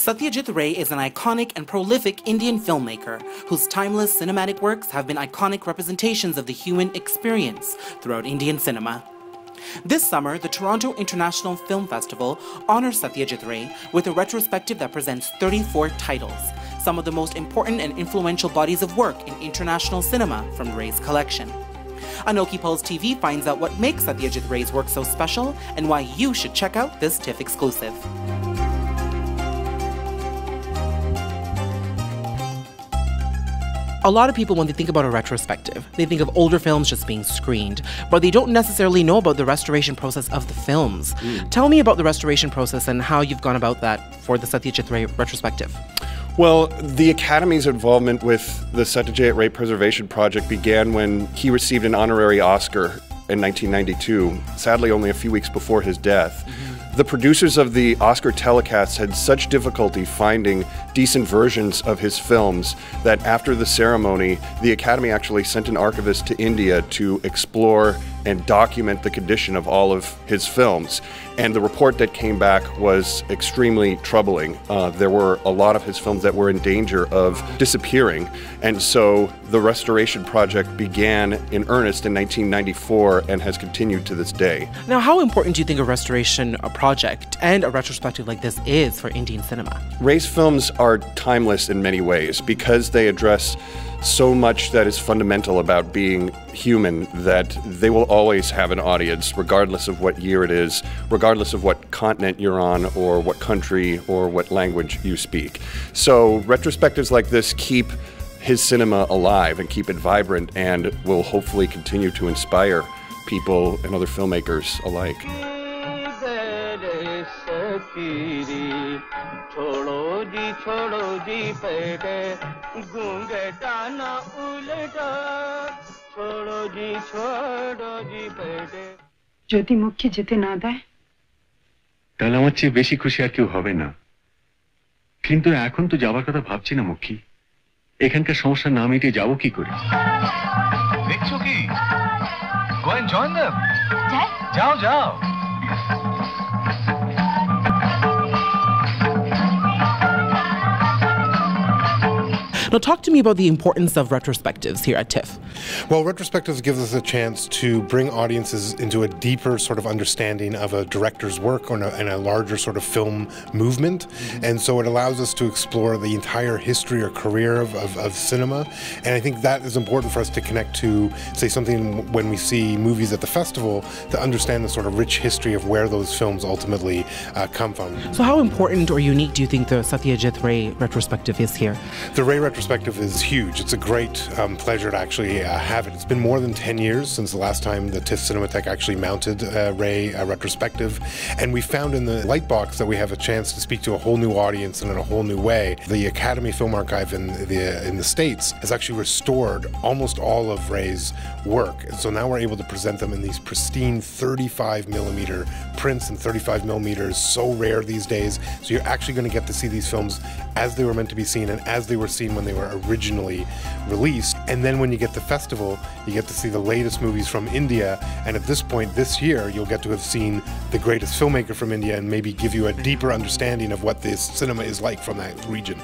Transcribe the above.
Satyajit Ray is an iconic and prolific Indian filmmaker whose timeless cinematic works have been iconic representations of the human experience throughout Indian cinema. This summer, the Toronto International Film Festival honors Satyajit Ray with a retrospective that presents 34 titles, some of the most important and influential bodies of work in international cinema from Ray's collection. ANOKHI Pulse TV finds out what makes Satyajit Ray's work so special and why you should check out this TIFF exclusive. A lot of people, when they think about a retrospective, they think of older films just being screened, but they don't necessarily know about the restoration process of the films. Tell me about the restoration process and how you've gone about that for the Satyajit Ray retrospective. Well, the Academy's involvement with the Satyajit Ray Preservation Project began when he received an honorary Oscar in 1992, sadly only a few weeks before his death. The producers of the Oscar telecasts had such difficulty finding decent versions of his films that after the ceremony, the Academy actually sent an archivist to India to explore and document the condition of all of his films. And the report that came back was extremely troubling. There were a lot of his films that were in danger of disappearing. And so the restoration project began in earnest in 1994 and has continued to this day. Now, how important do you think a restoration project and a retrospective like this is for Indian cinema? Ray's films are timeless in many ways because they address so much that is fundamental about being human that they will always have an audience regardless of what year it is, regardless of what continent you're on or what country or what language you speak. So retrospectives like this keep his cinema alive and keep it vibrant and will hopefully continue to inspire people and other filmmakers alike. যদি মুখে যেতে না দেয় তাহলে আমার চেয়ে বেশি খুশি আর কেউ হবে না কিন্তু এখন তো যাবার কথা ভাবছি না মুখী এখানকার সমস্যা না মিটিয়ে যাব কি করে দেখছো কি go and join them যাও যাও Now, talk to me about the importance of retrospectives here at TIFF. Well, retrospectives gives us a chance to bring audiences into a deeper sort of understanding of a director's work and a larger sort of film movement. And so it allows us to explore the entire history or career of cinema. And I think that is important for us to connect to, say, something when we see movies at the festival, to understand the sort of rich history of where those films ultimately come from. So how important or unique do you think the Satyajit Ray retrospective is here? The Ray retrospective is huge. It's a great pleasure to actually have it. It's been more than 10 years since the last time the TIFF Cinematheque actually mounted Ray retrospective, and we found in the Lightbox that we have a chance to speak to a whole new audience and in a whole new way. The Academy Film Archive in the States has actually restored almost all of Ray's work, and so now we're able to present them in these pristine 35mm prints, and 35mm is so rare these days, so you're actually going to get to see these films as they were meant to be seen and as they were seen when they were originally released. And then when you get to festival, you get to see the latest movies from India, and at this point this year you'll get to have seen the greatest filmmaker from India and maybe give you a deeper understanding of what this cinema is like from that region.